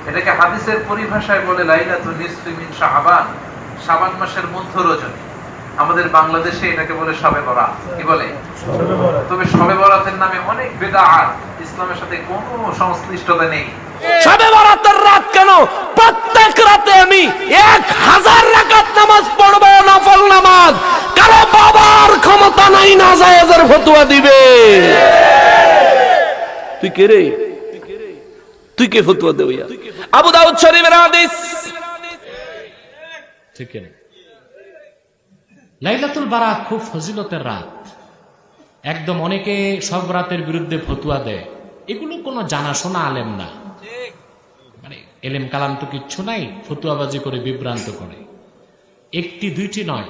এটাকে হাদিসের পরিভাষায় বলে লাইলাতুন নিসফি মিন শাবান, শাবান মাসের মধ্য রজনী। আমাদের বাংলাদেশে এটাকে বলে শবে বরাত। কি বলে? তবে শবে বরাতের নামে অনেক বিদআত, ইসলামের সাথে কোনো সংশ্লিষ্টতা নেই। শবে বরাতের রাত কেন? প্রত্যেক রাতে আমি 1000 রাকাত নামাজ পড়ব, নফল নামাজ। কারো বাবার ক্ষমতা নাই না জায়েজের ফতোয়া দিবে। তুই কে রে? তুই কে ফতোয়া দেব? আবু দাউদ শরীফের হাদিস। ঠিক না? লাইলাতুল বারাত খুব ফজিলতের রাত। একদম অনেকে সব রাতের বিরুদ্ধে ফতুয়া দেয়, এগুলো কোনো জানাশোনা আলেম না, মানে এলেম কালাম তো কিচ্ছু নাই, ফতুয়াবাজি করে বিভ্রান্ত করে। একটি দুইটি নয়,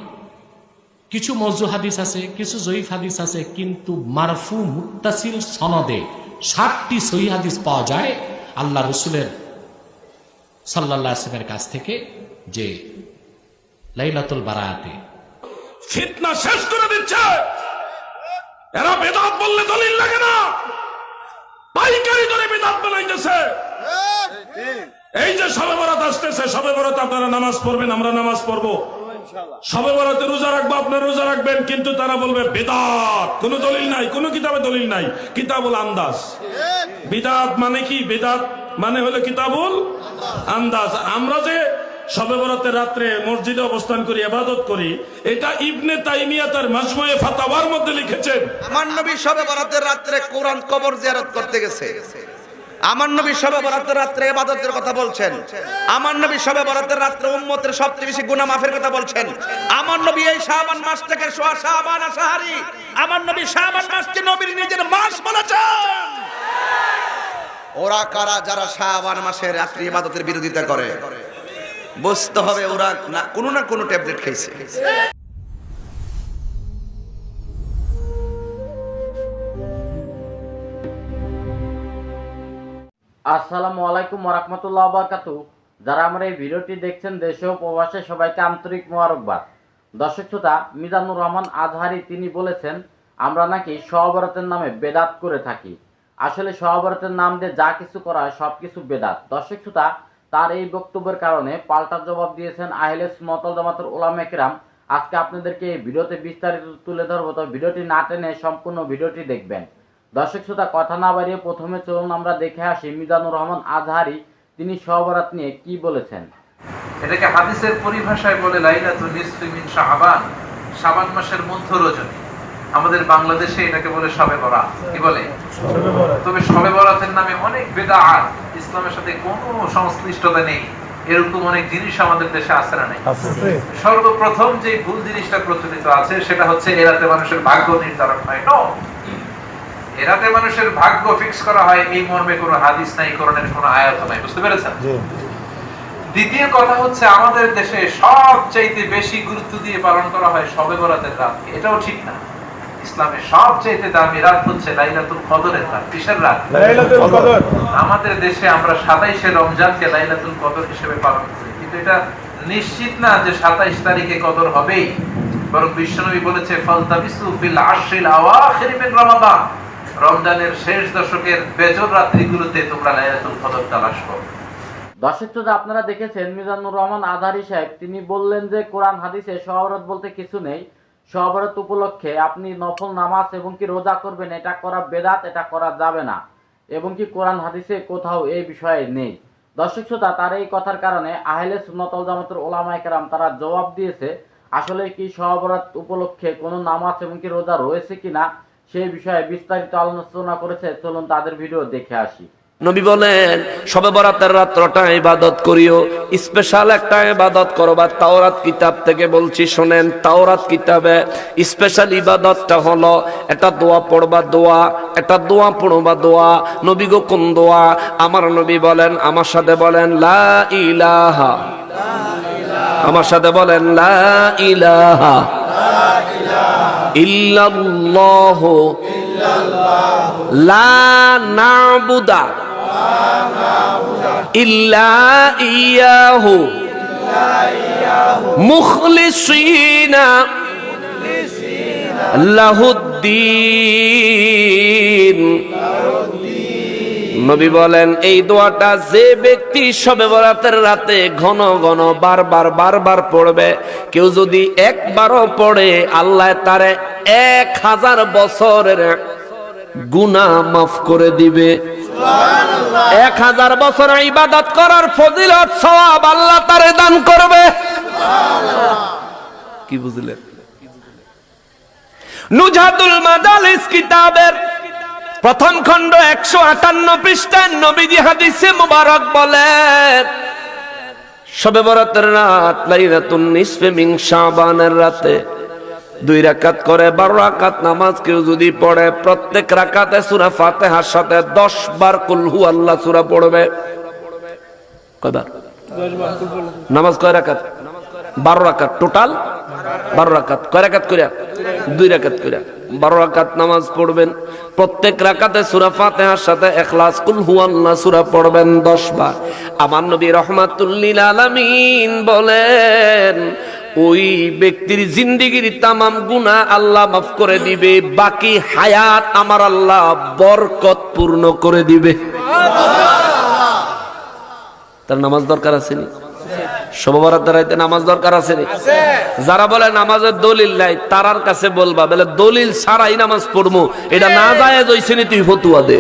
কিছু মওযু হাদিস আছে, কিছু জয়ীফ হাদিস আছে, কিন্তু মারফু মুত্তাসিল সনদে 60টি সহিহ হাদিস পাওয়া যায় আল্লাহ রসুলের সাল্লাল্লাহু আলাইহি ওয়াসাল্লামের কাছ থেকে, যে লাইলাতুল বারাতে ফিতনা শেষ করে দিচ্ছে। এরা বেদাত বললে দলিল লাগে না, পাইকারি ধরে বেদাত বানাইতেছে। এই যে শবে বরাত আসতেছে, শবে বরাত আপনারা নামাজ পড়বেন, আমরা নামাজ পড়বো, শবে বরাতে রোজা রাখবো, আপনারা রোজা রাখবেন, কিন্তু তারা বলবে বেদাত, কোনো দলিল নাই, কোনো কিতাবে দলিল নাই, কিতাবুল আন্দাজ। বিদাত মানে কি? বিদাত মানে হলো কিতাবুল আন্দাজ। আমরা যে শবে বরাতের রাত্রে মসজিদে অবস্থান করি, ইবাদত করি, এটা ইবনে তাইমিয়া তার মাজমুয়ে ফাতাওয়ার মধ্যে লিখেছেন। আমার নবী শবে বরাতের রাত্রে কোরআন কবর জিয়ারত করতে গেছে। আমার নবী শবে বরাতের রাত্রে ইবাদতের কথা বলছেন। আমার নবী শবে বরাতের রাত্রে উম্মতের সবচেয়ে বেশি গুনাহ মাফের কথা বলছেন। আমার নবী এই শাবান মাস থেকে শাবান আশাহারি, আমার নবী শাবান মাসকে নবীর নিজের মাস বলেছেন। ওরা কারা যারা শাবান মাসের রাত্রি ইবাদতের বিরোধিতা করে? বুঝতে হবে ওরা কোনো না কোনো ট্যাবলেট খাইছে। আসসালামু আলাইকুম ওয়া রাহমাতুল্লাহি ওয়া বারাকাতুহু। যারা আমরা এই ভিডিওটি দেখছেন দেশে ও প্রবাসে, সবাইকে আন্তরিক মোবারকবাদ। দর্শক শ্রোতা, মিজানুর রহমান আজহারি তিনি বলেছেন আমরা নাকি শবে বরাতের নামে বেদাত করে থাকি। আসলে শবে বরাতের নাম দিয়ে যা কিছু করা হয় সবকিছু বেদাত। দর্শক শ্রোতা, তার এই বক্তব্যের কারণে পাল্টা জবাব দিয়েছেন আহলে সুন্নাত ওয়াল জামাতের উলামায়ে কেরাম। আজকে আপনাদেরকে এই ভিডিওতে বিস্তারিত তুলে ধরবো, তো ভিডিওটি না টেনে সম্পূর্ণ ভিডিওটি দেখবেন। দর্শক শ্রোতা, কথা না বাড়িয়ে প্রথমে চলুন আমরা দেখে আসি মিজানুর রহমান আজহারি তিনি শবে বরাত নিয়ে কি বলেছেন। এটাকে হাদিসের পরিভাষায় বলে লাইলাতুন নিসফি মিন শাবান, শাবান মাসের মধ্য রজনী। আমাদের বাংলাদেশে এটাকে বলে শবে বরাত। কি বলে? তবে শবে বরাতের নামে অনেক বিদআত, ইসলামের সাথে কোনো সংশ্লিষ্টতা নেই। এরকম অনেক জিনিস আমাদের দেশে আছে না? নেই? সর্বপ্রথম যে ভুল জিনিসটা প্রচলিত আছে সেটা হচ্ছে এরাতে মানুষের ভাগ্য নির্ধারণ হয়। এরাতে মানুষের ভাগ্য ফিক্স করা হয়, এই মর্মে কোনো হাদিস নাই, কোরআনের কোনো আয়াত নাই। বুঝতে পেরেছেন? দ্বিতীয় কথা হচ্ছে আমাদের দেশে সবচাইতে বেশি গুরুত্ব দিয়ে পালন করা হয় শবে বরাতের রাত। এটাও ঠিক না। ইসলামের সবচাইতে দামি রাত হচ্ছে লাইলাতুল কদরের রাত। কিসের রাত? লাইলাতুল কদর। আমাদের দেশে আমরা 27শে রমজানকে লাইলাতুল কদর হিসেবে পালন করি, কিন্তু এটা নিশ্চিত না যে 27 তারিখে কদর হবেই। বরং বিশ্বনবী বলেছে ফালতাবিসু ফিল আশরিল আওয়াখির মিন রমাদান, রমজানের শেষ দশকের বেজর রাত্রিগুলোতে তোমরা লাইলাতুল কদর তালাশ করো। দর্শক শ্রোতা, আপনারা দেখেছেন মিজানুর রহমান আজহারি সাহেব তিনি বললেন যে কোরআন হাদিসে শবে বরাত বলতে কিছু নেই। শবে বরাত উপলক্ষে আপনি নফল নামাজ এবং কি রোজা করবেন, এটা করা বেদাত, এটা করা যাবে না, এবং কি কোরআন হাদিসে কোথাও এই বিষয়ে নেই। দর্শক শ্রোতা, তার এই কথার কারণে আহলে সুন্নাত ওয়াল জামাতের উলামায়ে কেরাম তারা জবাব দিয়েছে আসলে কি শবে বরাত উপলক্ষে কোনো নামাজ এবং কি রোজা রয়েছে কিনা সেই বিষয়ে বিস্তারিত আলোচনা করেছে। চলুন তাদের ভিডিও দেখে আসি। নবী বলেন শবে বরাতের রাতটা ইবাদত করিও, স্পেশাল একটা ইবাদত করবা। তাওরাত কিতাব থেকে বলছি শোনেন, তাওরাত কিতাবে স্পেশাল ইবাদতটা হলো একটা দোয়া পড়বা, দোয়া একটা দোয়া পড়বা, দোয়া। নবী গো কোন দোয়া? আমার নবী বলেন, আমার সাথে বলেন লা ইলাহা, আমার সাথে বলেন লা ইলাহা ইল্লাল্লাহু লা না'বুদা ইল্লা ইয়াহু মুখলিসিনা লাহুদ্দিন নবী বলেন এই দোয়াটা যে ব্যক্তি শবে বরাতের রাতে ঘন ঘন বারবার পড়বে, কেউ যদি একবারও পড়ে আল্লাহ তারে 1000 বছরের গুনাহ মাফ করে দিবে। 1000 বছর ইবাদত করার ফজিলত সওয়াব আল্লাহ তারে দান করবে। কি বুঝলেন? নুজহাতুল মাদালিস কিতাবের প্রথম খণ্ড 158 পৃষ্ঠায় নবীজি হাদিসে মুবারক বলেন, শবে বরাতের রাত লাইলাতুন নিসফে মিন শাবানের রাতে 2 রাকাত করে 12 রাকাত নামাজ কেউ যদি পড়ে, প্রত্যেক রাকাতে সূরা ফাতিহার সাথে 10 বার কুল হু আল্লাহ সূরা পড়বে। কয়বার? 10 বার। নামাজ কয় রাকাত? 12 রাকাত। টোটাল 12 রাকাত। কয় রাকাত কইরা? 2 রাকাত কইরা 12 রাকাত নামাজ পড়বেন। প্রত্যেক রাকাতে সূরা ফাতিহার সাথে ইখলাস কুল হু আল্লাহ সূরা পড়বেন 10 বার। আমার নবী রাহমাতুল লিল আলামিন বলেন, ওই ব্যক্তির জিন্দেগীর তামাম গুনাহ আল্লাহ মাফ করে দিবে, বাকি হায়াত আমার আল্লাহ বরকত পূর্ণ করে দিবে। তার নামাজ দরকার আছে নি? শবে বরাতের রাতে নামাজ দরকার আছে নি? যারা বলে নামাজের দলিল নাই তারার কাছে বলবা, বলে দলিল ছাড়াই নামাজ পড়বো, এটা না জায়েজ হইছে নি, তুই ফতোয়া দে।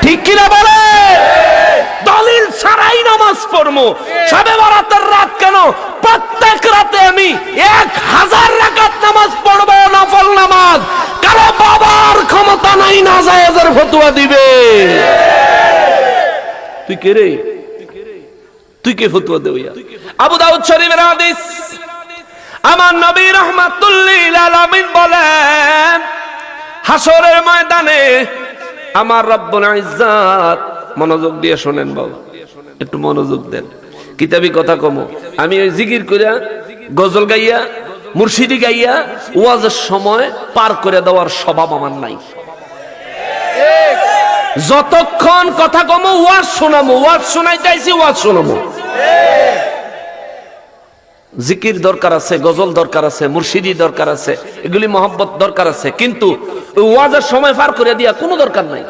ঠিক কিনা বলে? দলিল ছাড়াই নামাজ পড়বো। শবে বরাতের রাত কেন, প্রত্যেক রাতে আমি 1000 রাকাত নামাজ পড়বো, নফল নামাজ। কারো বাবার ক্ষমতা নাই না জায়েজের ফতোয়া দিবে। তুই কে রে? তুই কে ফতোয়া দে? আবু দাউদ শরীফের হাদিস, আমার নবী রাহমাতুল লিল আলামিন বলেন, হাসরের ময়দানে আমার রব্বুল ইজ্জত, মনোযোগ দিয়ে শুনেন বাবা, একটু মনোযোগ দেন, কিতাবি কথা কমো। আমি ওই জিকির কইরা, গজল গাইয়া, মুর্শিদি গাইয়া ওয়াজের সময় পার করে দেওয়ার স্বভাব আমার নাই। যতক্ষণ কথা কমো ওয়াজ শোনামো, ওয়াজ শোনাইতেছি, ওয়াজ শোনামো। জিকির দরকার আছে, গজল দরকার আছে, মুর্শিদি দরকার আছে, এগুলি মহব্বত দরকার আছে, কিন্তু ওয়াজের সময় পার করে দিয়া কোনো দরকার নাই।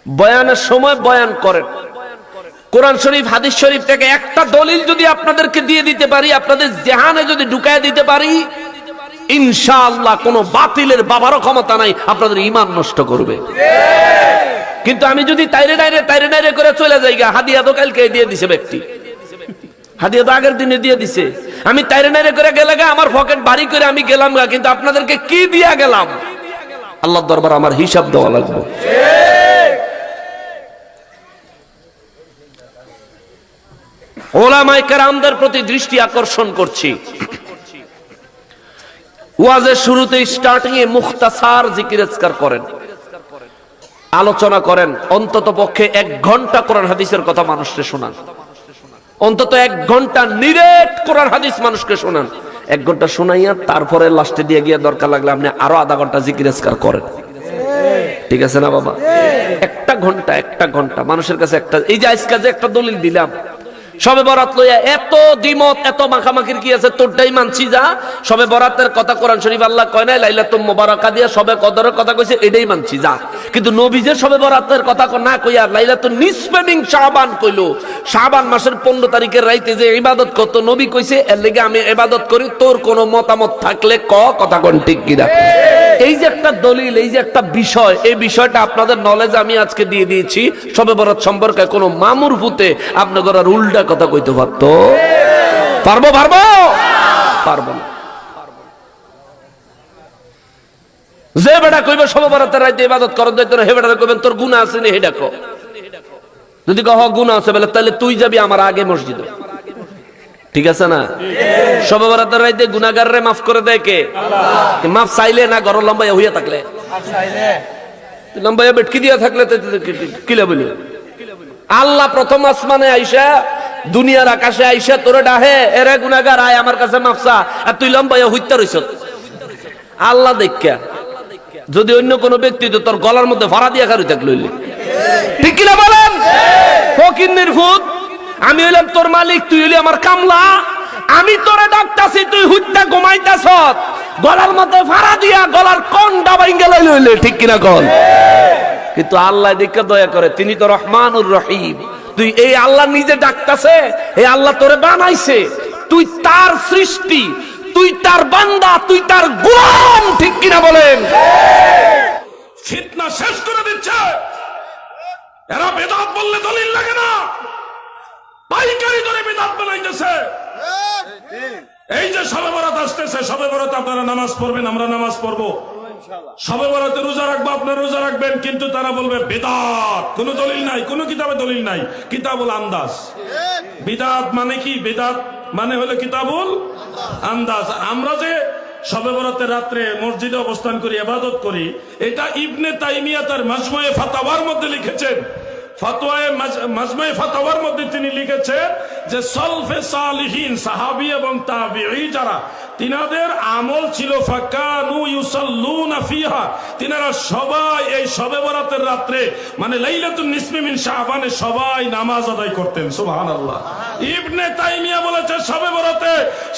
বয়ানের সময় বয়ান করেন। কোরআন শরীফ হাদিস শরীফ থেকে একটা দলিল যদি আপনাদেরকে দিয়ে দিতে পারি, আপনাদের জেহানে যদি ঢুকায় দিতে পারি, ইনশাআল্লাহ কোনো বাতিলের বাবারও ক্ষমতা নাই আপনাদের ঈমান নষ্ট করবে। কিন্তু আমি যদি তাইরে নাইরে করে চলে যাই, হাদিয়া তো কালকে দিয়ে দিছে ব্যক্তি, হাদিয়া তো আগের দিনে দিয়ে দিছে, আমি তাইরে নাইরে করে গেলে আমার পকেট ভারী করে আমি গেলাম, কিন্তু আপনাদেরকে কি দিয়া গেলাম আল্লাহর দরবার আমার হিসাব দেওয়া লাগবে। ওলামায়ে কেরামদের প্রতি দৃষ্টি আকর্ষণ করছি, ওয়াজের শুরুতে স্টার্টিং এ মুখতাসার জিকির আজকার করেন, আলোচনা করেন, অন্তত পক্ষে 1 ঘন্টা কোরআন হাদিসের কথা মানুষকে শোনান, অন্তত 1 ঘন্টা নিরেট কোরআন হাদিস মানুষকে শোনান। 1 ঘন্টা শোনাইয়া তারপরে লাস্টে দিয়ে গিয়ে দরকার লাগলে আপনি আরো আধা ঘন্টা জিকির আজকার করেন। ঠিক আছে না বাবা? 1 ঘন্টা মানুষের কাছে একটা, এই যে আজকে যে একটা দলিল দিলাম, শবে বরাত লইয়া এত দ্বিমত, এত মাখামাখির কি আছে, তোরটাই মানছি যা। শবে বরাতের কথা কোরআন শরীফ আল্লাহ কয় নাই, লাইলাতুল মুবারাকা দিয়া শবে কদরের কথা কইছে, এটাই মানছি যা। কিন্তু নবী যে শবে বরাতের কথা না কইয়া লাইলাতুল নিসফে মিন শাবান কইলো, শাবান মাসের 15 তারিখের রাইতে যে ইবাদত করত নবী কইছে, এর লাগি আমি ইবাদত করি, তোর কোনো মতামত থাকলে কথা কোন ঠিক কিনা। এই যে একটা দলিল, এই যে একটা বিষয়, এই বিষয়টা আপনাদের নলেজে আমি আজকে দিয়ে দিয়েছি। শবে বরাত সম্পর্কে কোনো মামুর ভূতে আপনাদের আর উল্টা কথা কইতে পারতো? পারবো না। যে বেটা কইবে শবে বরাতের রাতে ইবাদত করার দায়িত্ব না, হে বেটা কইবেন তোর গুনাহ আছে নি, হেডা কো। যদি কহ গুনাহ আছে বলে, তাহলে তুই যাবি আমার আগে মসজিদে। ঠিক আছে না? শবে বরাতের রাতে গুনাহগাররে মাফ করে দেয় কে? আল্লাহ। মাফ চাইলে না গর লম্বাইয়া হইয়া থাকলে? লম্বাইয়া বেটকি দিয়া থাকলে কিলা বলি? আল্লাহ প্রথম আসমানে আইসা, দুনিয়ার আকাশে আইসা তোরে ডাহে, এরে গুনাহগার আয় আমার কাছে মাফ চা, আর তুই লম্বাইয়া হইতা রইছ। আল্লাহ দেখা, যদি অন্য কোনো ব্যক্তি তো তোর গলার মধ্যে ভাড়া দিয়া খারুই থাকলে। ঠিক কিনা বলেন? ফকিন্নির ভূত, আমি হইলাম তোর মালিক, তুই হইলি আমার কামলা, আমি তোরে ডাকতাছি, তুই হুইতা ঘুমাইতাছ, গলার মধ্যে ভাড়া দিয়া গলার কোন ডাবাই গেলে লইলে। ঠিক কিনা কল? কিন্তু আল্লাহ দেখে দয়া করে, তিনি তো রহমানুর রহিম। তুই এই আল্লাহ নিজে ডাকতাছে, এই আল্লাহ তোরে বানাইছে, তুই তার সৃষ্টি, তুই তার বান্দা, তুই তার গোলাম, ঠিক কিনা বলেন? ফিতনা শেষ করে দিচ্ছে। এরা বেদাত বললে দলিল লাগে না, পাইকারি দরে বেদাত বানাইতেছে। এই যে শবে বরাত আসতেছে, শবে বরাত আপনারা নামাজ পড়বেন, আমরা নামাজ পড়বো, শবে বরাতে রোজা রাখবো, আপনারা রোজা রাখবেন, কিন্তু তারা বলবে বেদাত, কোনো দলিল নাই, কোনো কিতাবে দলিল নাই, কিতাবুল আন্দাজ। বিদাত মানে কি? বিদাত মানে হলো কিতাবুল আন্দাজ। আমরা যে শবে বরাতের রাত্রে মসজিদে অবস্থান করি, ইবাদত করি, এটা ইবনে তাইমিয়া তার মাজমুয়ে ফাতাওয়ার মধ্যে লিখেছেন। ফতোয়ায়ে মাজমুয়ে ফাতাওয়ার মধ্যে তিনি লিখেছেন যে সলফে সালিহিন, সাহাবী এবং তাবিঈ যারা, তিনাদের আমল ছিল ফাকানু ইউসাল্লুনা ফিহা, তিনারা সবাই এই শবে বরাতের রাত্রে মানে লাইলাতুন নিসফি মিন শাবানে সবাই নামাজ আদায় করতেন। সুবহানাল্লাহ। ইবনে তাইমিয়া বলেছে শবে বরাতে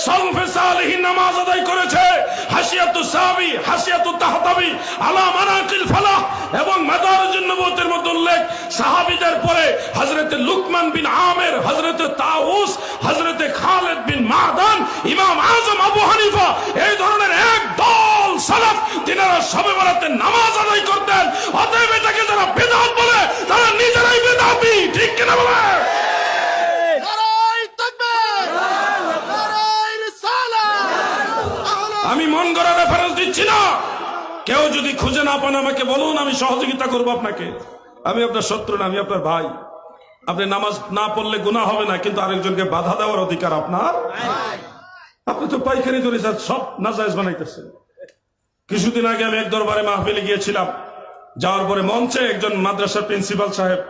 সলফে সালিহিন নামাজ আদায় করেছে। হাসিয়াতু সাবি, হাসিয়াতু তাহতাবি আলা মানাকিল ফালাহ এবং মাদারিজুন নবুওয়াতের মধ্যে উল্লেখ, সাহাবীদের পরে হযরতে লুকমান বিন আমির, হযরতে তাউস, হযরতে খালিদ বিন মাদান, ইমাম আযম আবু হানিফা, এই ধরনের এক দল সালাফ তিনারা শবে বরাতে নামাজ আদায় করতেন। অতএব এটাকে যারা বেদাত বলে তারা নিজেরাই বেদাতি, ঠিক কিনা বলে? আমি মন গড়া রেফারেন্স দিচ্ছি না, কেউ যদি খুঁজে না পান আমাকে বলুন, আমি সহযোগিতা করবো আপনাকে। আমি আপনার শত্রু না, আমি আপনার ভাই। আপনি নামাজ না পড়লে গুনাহ হবে না, কিন্তু আরেকজনকে বাধা দেওয়ার অধিকার আপনার। আপনি তো পাইকারি ধরে সব নাজায়েজ বানাইতেছেন। কিছুদিন আগে আমি এক দরবারে মাহফিলে গিয়েছিলাম, যাওয়ার পরে মঞ্চে একজন মাদ্রাসার প্রিন্সিপাল সাহেব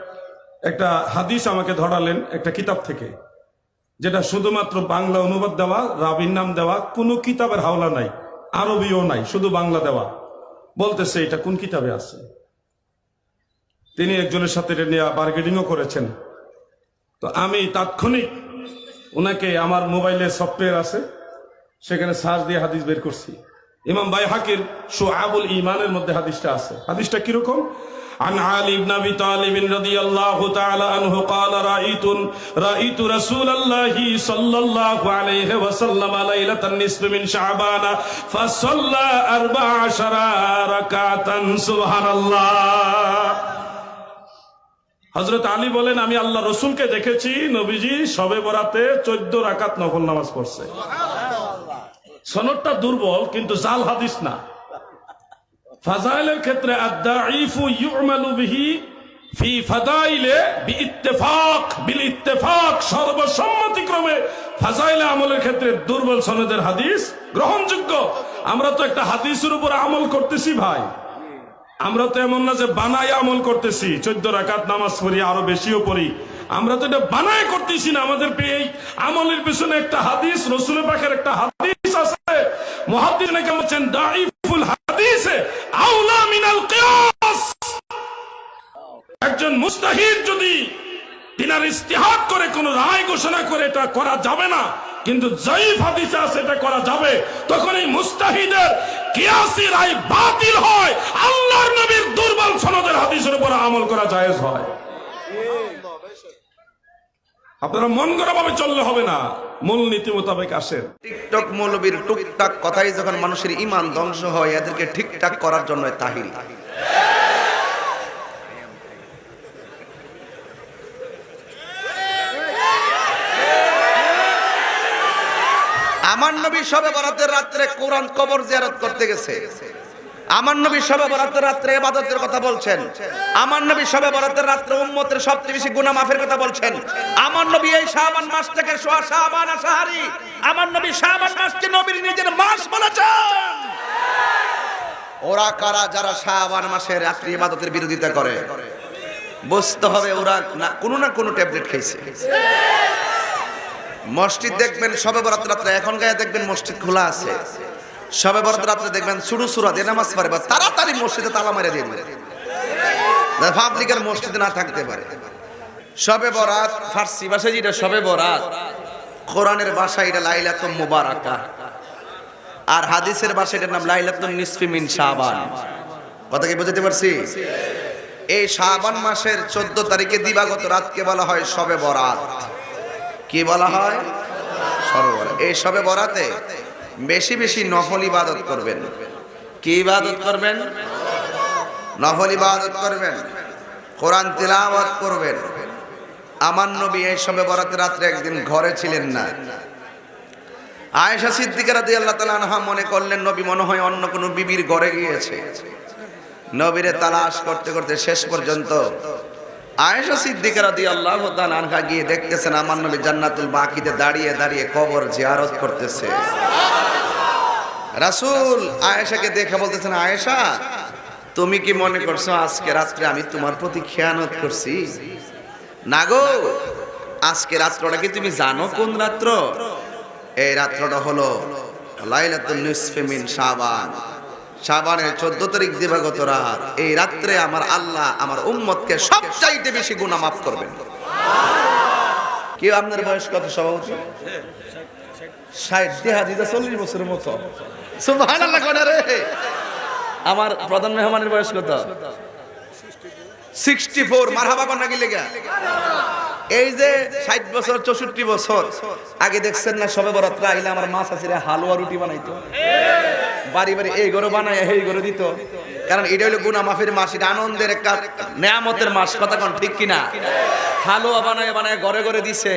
একটা হাদিস আমাকে ধরালেন একটা কিতাব থেকে, যেটা শুধুমাত্র বাংলা অনুবাদ দেওয়া, রাবির নাম দেওয়া, কোনো কিতাবের হাওলা নাই, আরবিও নাই, শুধু বাংলা দেওয়া। বলতেছে এটা কোন কিতাবে আছে। তিনি একজনের সাথে এটা নিয়ে বার্গেনিংও করেছেন। তো আমি তাৎক্ষণিক ওনাকে, আমার মোবাইলে সফটওয়্যার আছে, সেখানে সার্চ দিয়ে হাদিস বের করছি। ইমাম বাইহাকির শুআবুল ঈমানের মধ্যে হাদিসটা আছে। হাদিসটা কিরকম? عن علي بن ابي طالب رضي الله تعالى عنه قال رايت رسول الله صلى الله عليه وسلم ليله النصف من شعبان فصلى 14 ركعه سبحان الله। হযরত আলী বলেন, আমি আল্লাহ রসুলকে দেখেছি, নবীজি শবে বরাতে 14 রাকাত নফল নামাজ পড়ছে। সনদটা দুর্বল, কিন্তু জাল হাদিস না। ফাজাইলের ক্ষেত্রে আদ-দাঈফু ইউমালু বিহি ফি ফাদাইলে বিইত্তেফাক, বিল ইত্তেফাক, সর্বসম্মতিক্রমে ফাজাইলে আমলের ক্ষেত্রে দুর্বল সনদের হাদিস গ্রহণযোগ্য। আমরা তো একটা হাদিসের উপর আমল করতেছি ভাই, আমরা তো এমন না যে বানায় আমল করতেছি। 14 রাকাত নামাজ পড়ি, আরো বেশিও পড়ি, আমরা তো এটা বানায় করতেছি না। আমাদের এই আমলের পিছনে একটা হাদিস, রাসূল পাকের একটা হাদিস আছে। মুহাদ্দিসিনে কেমন বলেন, দাঈফুল হাদিসে আউলা মিনাল কিয়াস। একজন মুজতাহিদ যদি তিনার ইজতিহাদ করে কোন রায় ঘোষণা করে এটা করা যাবে না, কিন্তু যায়িফ হাদিসে আছে এটা করা যাবে, তখন এই মুজতাহিদের কিয়াসি রায় বাতিল হয়, আল্লাহর নবীর দুর্বল সনদের হাদিসের উপর আমল করা জায়েজ হয়। আপনারা মন গড়া ভাবে চললে হবে না, মূল নীতি মোতাবেক আসেন। টিকটক মৌলবীর টুকটাক কথাই যখন মানুষের ঈমান ধ্বংস হয়, এদেরকে ঠিকঠাক করার জন্য তাহিরি। আমার নবী শবে বরাতের রাত্রে কোরআন কবর জিয়ারত করতে গেছে। আমার নবী শবে বরাতের রাত্রে ইবাদতের কথা বলছেন। আমার নবী শবে বরাতের রাত্রে উম্মতের সবচেয়ে বেশি গুনাহ মাফের কথা বলছেন। আমার নবী এই শাবান মাসটাকে শাবান আশহারি, আমার নবী শাবান মাসকে নবীর নিজের মাস বলেছেন। ওরা কারা যারা শাবান মাসের রাত্রি ইবাদতের বিরোধিতা করে? বুঝতে হবে ওরা না কোনো ট্যাবলেট খাইছে। মসজিদ দেখবেন শবে বরাতের রাত্রে, এখন গায়ে দেখবেন মসজিদ খোলা আছে, শবে বরাতের রাত্রে দেখবেন শুরু সুরা দিয়ে নামাজ পড়ে, বা তাড়াতাড়ি মসজিদে তালা মেরে দিয়ে দেবে, পাবলিকের মসজিদে না থাকতে পারে। শবে বরাত ফার্সি ভাষায় যেটা শবে বরাত, কোরআনের ভাষায় এটা লাইলাতুল মুবারাকা, আর হাদিসের ভাষায় এটার নাম লাইলাতুন নিসফি মিন শাবান। কথা কি বুঝতে পারছি? এই শাবান মাসের 14 তারিখে দিবাগত রাতকে বলা হয় শবে বরাত। কি বলা হয়? শবে বরাত। এই শবে বরাতে বেশি বেশি নফল ইবাদত করবেন। কি ইবাদত করবেন? নফল ইবাদত করবেন, কোরআন তিলাওয়াত করবেন। আমার নবী এই শবে বরাতের রাত্রে একদিন ঘরে ছিলেন না। আয়েশা সিদ্দিকা রাদিয়াল্লাহু তাআলা আনহা মনে করলেন নবী মনে হয় অন্য কোনো বিবির ঘরে গিয়েছে। নবীরে তালাশ করতে করতে শেষ পর্যন্ত আয়েশা সিদ্দিকা রাদিয়াল্লাহু তাআলা আনহা গিয়ে দেখতেছেন আমার নবী জান্নাতুল বাকিতে দাঁড়িয়ে দাঁড়িয়ে কবর জিয়ারত করতেছে। রাসূল আয়েশাকে দেখে বলতেছেন, আয়েশা তুমি কি মনে করছো আজকে রাত্রে আমি তোমার প্রতি খেয়ানত করছি? না গো, আজকে রাত্রটা কি তুমি জানো কোন রাত্র? এই রাত্রটা হলো লাইলাতুন নিসফি মিন শাবান, শাবানের 14 তারিখ দিবাগত রাত। এই রাত্রে আমার আল্লাহ আমার উম্মতকে সবচাইতে বেশি গুনাহ মাফ করবেন। কি আপনার বয়স কত সভাপতি? 60 দেহাদিদা 40 বছরের মতো। সুবহানাল্লাহ কোন রে? আমার প্রধান মেহমানের বয়স কত? 64। মারহাবা কোন নাকি লেগা? এই যে 60 বছর 64 বছর আগে দেখছেন না শবে বরাত আইলে আমার মা চাচিরা হালুয়া রুটি বানাইতো, বাড়ি বাড়ি এই ঘরে বানায় এই ঘরে দিত। কারণ এটা হলো গুনাহ মাফের মাস, এটা আনন্দের একটা নেয়ামতের মাস। কথা কোন ঠিক কিনা? হালুয়া বানায় বানায় ঘরে ঘরে দিছে।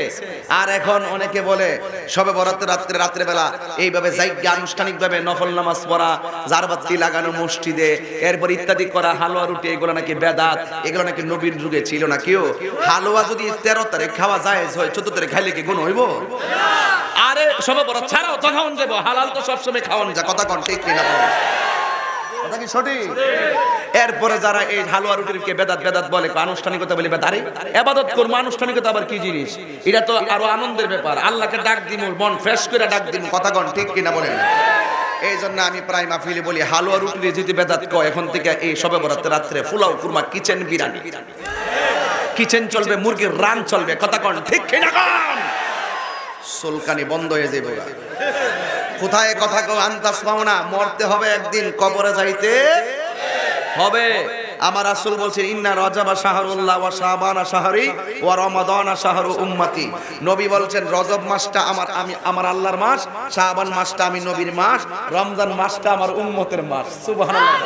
আর এখন অনেকে বলে শবে বরাতের রাত্রে বেলা এইভাবে জায়গা আনুষ্ঠানিকভাবে নফল নামাজ পড়া, জারবাতি লাগানো মসজিদে, এরপর ইত্যাদি করা, হালুয়া রুটি, এগুলো নাকি বেদাত, এগুলো নাকি নবীর যুগে ছিল না। কেউ হালুয়া যদি 13 তারিখ খাওয়া যায়, 14 তারিখ খাইলে কি গুনাহ হইব? আরে শবে বরাত ছাড়াও তো খাওয়ান যাবে, হালাল তো সবসময় খাওয়ান যায়। কথা কোন ঠিক কিনা? কথা কি সঠিক? এরপরে যারা এই হালুয়া রুটিকে বেদাত বলে, আনুষ্ঠানিকতা বলে বেদারে ইবাদত করব, আনুষ্ঠানিকতা আবার কি জিনিস? এটা তো আরো আনন্দের ব্যাপার। আল্লাহকে ডাক দিমু, মন ফ্রেশ করে ডাক দিমু। কথা কোন ঠিক কিনা বলেন? এই জন্য আমি প্রায় মাহফিলে বলি হালুয়া রুটি যদি বেদাত কয়, এখন থেকে এই শবে বরাতের রাত্রে ফুলাও কুরমা, কিচেন বিরিয়ানি, কিচেন চলবে, মুরগির রান চলবে। কথা কোন ঠিক কিনা? কোন সুলকানি বন্ধ হয়ে যাবে। কোথায় কথা কও আন্তাস পাও না, মরতে হবে একদিন, কবরে যাইতে হবে। আমার রাসূল বলছেন ইন্না রজবা শাহরুল্লাহ ওয়া শাবানা শাহরি ওয়া রমাদানা শাহরু উম্মতি। নবী বলছেন রজব মাসটা আমার আল্লাহর মাস, শাবান মাসটা আমি নবীর মাস, রমজান মাসটা আমার উম্মতের মাস। সুবহানাল্লাহ।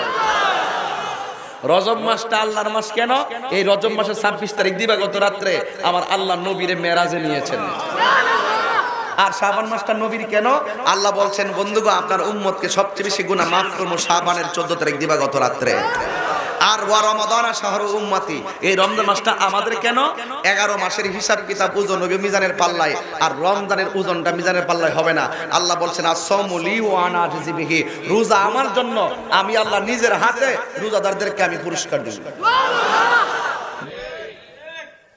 রজব মাসটা আল্লাহর মাস কেন? এই রজব মাসের 26 তারিখ দিবাগত রাত্রে আমার আল্লাহ নবীরে মেরাজে নিয়েছেন। আর শাবান মাসটা নবীর কেন? আল্লাহ বলছেন বন্ধুগো আপনার উম্মতকে সবচেয়ে বেশি গুনাহ মাফ করবো শাবানের 14 তারিখ দিবাগত রাত্রে। আর ওয়া রমাদানা শাহরু উম্মতি, এই রমজান মাসটা আমাদের কেন? 11 মাসের হিসাব কিতাব ওজন হবে মিজানের পাল্লায়, আর রমজানের ওজনটা মিজানের পাল্লায় হবে না। আল্লাহ বলছেন আস-সাওমু লি ওয়া আনা আজজি বিহি, রোজা আমার জন্য, আমি আল্লাহ নিজের হাতে রোজাদারদেরকে আমি পুরস্কার দেব।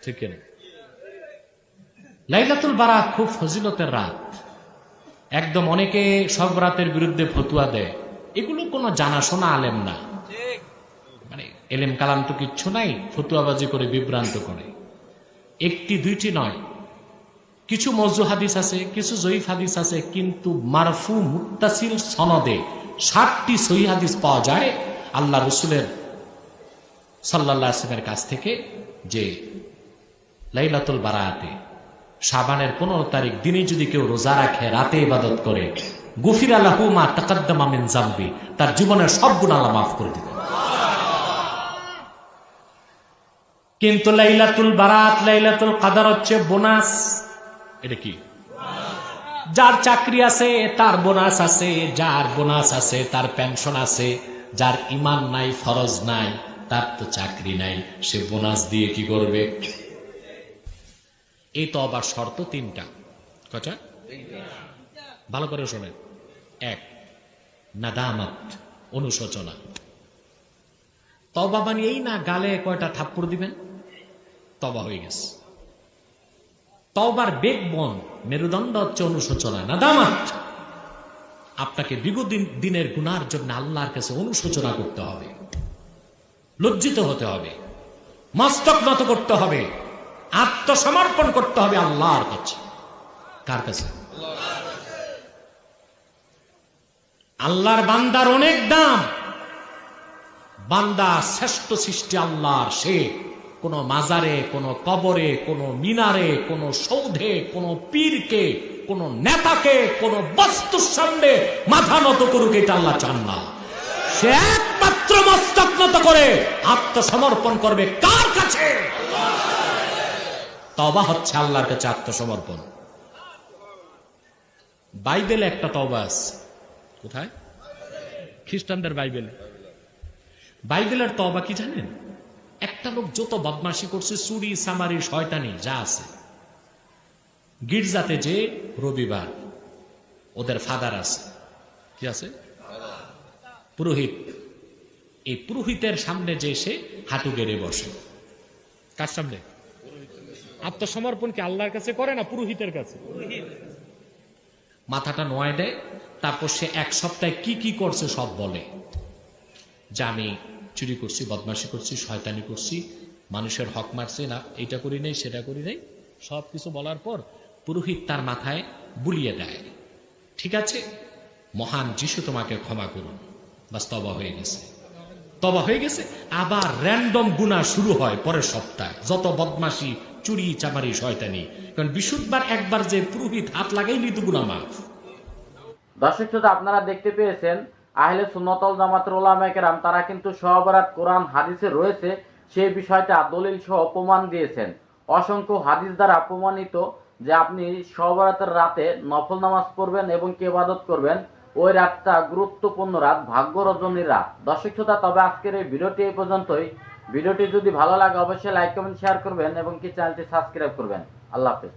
ঠিক না? লাইলাতুল বারাত খুব ফজিলতের রাত। একদম অনেকে সব রাতের বিরুদ্ধে ফতুয়া দেয়, এগুলো কোনো জানাশোনা আলেম না, মানে এলেম কালাম তো কিচ্ছু নাই, ফতুয়াবাজি করে বিভ্রান্ত করে। একটি দুইটি নয়, কিছু মওযু হাদিস আছে, কিছু জয়ীফ হাদিস আছে, কিন্তু মারফু মুত্তাসিল সনদে 60টি সহিহ হাদিস পাওয়া যায় আল্লাহ রাসূলের সাল্লাল্লাহু আলাইহি ওয়াসাল্লামের কাছ থেকে, যে লাইলাতুল বারাতে শাবানের 15 তারিখ দিনে যদি কেউ রোজা রাখে, রাতে ইবাদত করে, গুফিরা লাহু মা তাকাদ্দামা মিন যামবি, তার জীবনের সব গুনাহ আল্লাহ মাফ করে দিবেন। কিন্তু লাইলাতুল বারাত, লাইলাতুল কদর হচ্ছে বোনাস। এটা কি? যার চাকরি আছে তার বোনাস আছে, যার বোনাস আছে তার পেনশন আছে, যার ঈমান নাই, ফরজ নাই, তার তো চাকরি নাই, সে বোনাস দিয়ে কি করবে? এই তো আবার শর্ত 3টা। কটা? ভালো করে শোনেন। 1, নাদামাত, অনুশোচনা। তওবা মানে এই না গালে কয়টা থাপ্পড় দিবেন, তওবা হয়ে গেছে। তওবার বেকবোন, মেরুদণ্ড হচ্ছে অনুশোচনা, নাদামাত। আপনাকে বিগত দিনের গুনার জন্য আল্লাহর কাছে অনুশোচনা করতে হবে, লজ্জিত হতে হবে, মস্তক নত করতে হবে, আত্মসমর্পণ করতে হবে আল্লাহর কাছে। কার কাছে? আল্লাহর বান্দার অনেক দাম। বান্দা শ্রেষ্ঠ সৃষ্টি আল্লাহর, সে কোন মাজারে, কোন কবরে, কোন মিনারে, কোন সৌধে, কোন পীরকে, কোন নেতাকে, কোন বস্তুর সামনে মাথা নত করুক, এটা আল্লাহ চান না। সে একমাত্র মস্তক নত করে আত্মসমর্পণ করবে কার কাছে? তওবা হচ্ছে আল্লাহর কাছে আত্মসমর্পণ। বাইবেলে একটা তওবা আছে। কোথায়? খ্রিস্টানদের বাইবেলে। বাইবেলের তওবা কি জানেন? একটা লোক যত বদমাশি করছে, চুরি সামারি শয়তানি যা আছে, গির্জাতে যে রবিবার ওদের ফাদার আছে, কি আছে? পুরোহিত। এই পুরোহিতের সামনে যে সে হাঁটু গেড়ে বসে। কার সামনে? আত্মসমর্পণ কি আল্লাহর কাছে করে না পুরোহিতের কাছে? মাথাটা নোয়ায় দেয়, তারপর সে এক সপ্তাহে কি কি করছে সব বলে, যে আমি চুরি করছি, বদমাশি করছি, শয়তানি করছি, মানুষের হক মারছি, না এটা করি নাই, সেটা করি নাই, সবকিছু বলার পর পুরোহিত তার মাথায় বুলিয়ে দেয়, ঠিক আছে মহান যিশু তোমাকে ক্ষমা করুন, বাস তওবা হয়ে গেছে। তওবা হয়ে গেছে। আবার র্যান্ডম গুনাহ শুরু হয় পরের সপ্তাহে, যত বদমাশি, চুরি চামারি, শয়তানি। কারণ বিশুদ্ধবার একবার যে পুরোহিত হাত লাগাইলি তো গুনাহ মাফ। দর্শক শ্রোতা, আপনারা দেখতে পেয়েছেন আহলে সুন্নাত ওয়াল জামাতের উলামায়ে কেরাম তারা কিন্তু শবে বরাত কোরআন হাদিসে রয়েছে সেই বিষয়টা দলিল সহ প্রমাণ দিয়েছেন। অসংখ্য হাদিস দ্বারা প্রমাণিত যে আপনি শবে বরাতের রাতে নফল নামাজ পড়বেন এবং ইবাদত করবেন, ওই রাতটা গুরুত্বপূর্ণ রাত, ভাগ্য রজনীর রাত। দর্শক শ্রোতা, তবে আজকের এই ভিডিওটি এই পর্যন্তই। ভিডিওটি যদি ভালো লাগে অবশ্যই লাইক কমেন্ট শেয়ার করবেন এবং কি চ্যানেলটি সাবস্ক্রাইব করবেন। আল্লাহ হাফেজ।